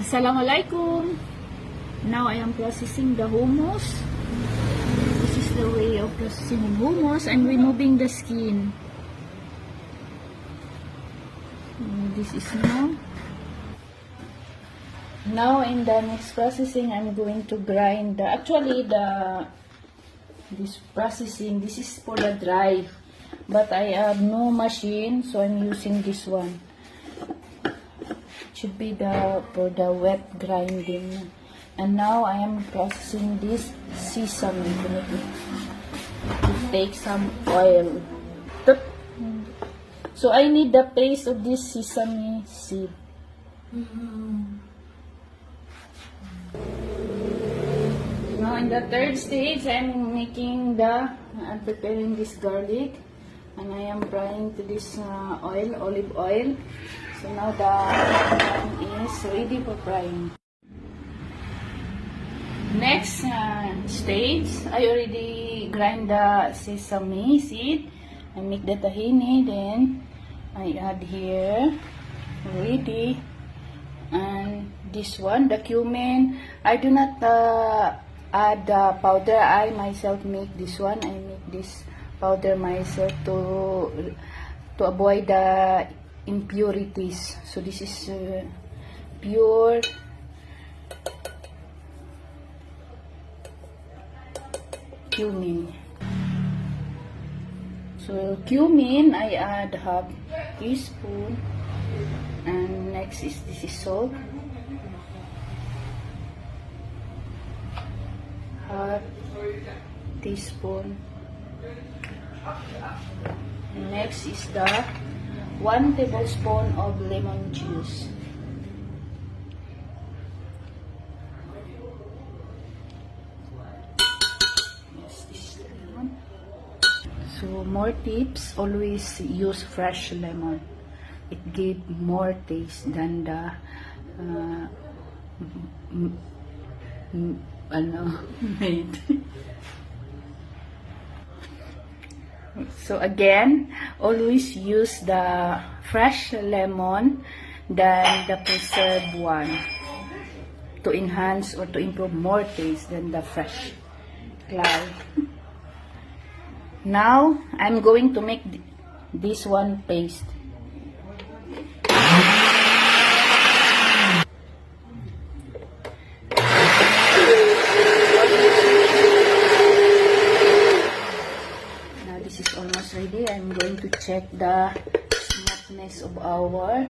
Assalamualaikum. Now I am processing the hummus. This is the way of processing hummus and removing the skin. This is now in the next processing I'm going to grind this processing, this is for the dry, but I have no machine, so I'm using this one. Should be for the wet grinding. And now I am processing this sesame to take some oil. So I need the paste of this sesame seed. Now in the third stage, I'm preparing this garlic, and I am frying to this olive oil. So now the pan is ready for frying. Next stage, I already grind the sesame seed. I make the tahini, then I add here already, and this one, the cumin. I do not add the powder. I myself make this one. I make this powder myself to avoid the impurities. So this is pure cumin. So cumin, I add half teaspoon, and next is this is salt, half teaspoon. Next is the 1 tablespoon of lemon juice. So more tips, always use fresh lemon. It gives more taste than the made. So again, always use the fresh lemon than the preserved one to enhance or to improve more taste than the fresh clay. Now, I'm going to make this one paste. Now, this is almost ready. I'm going to check the smoothness of our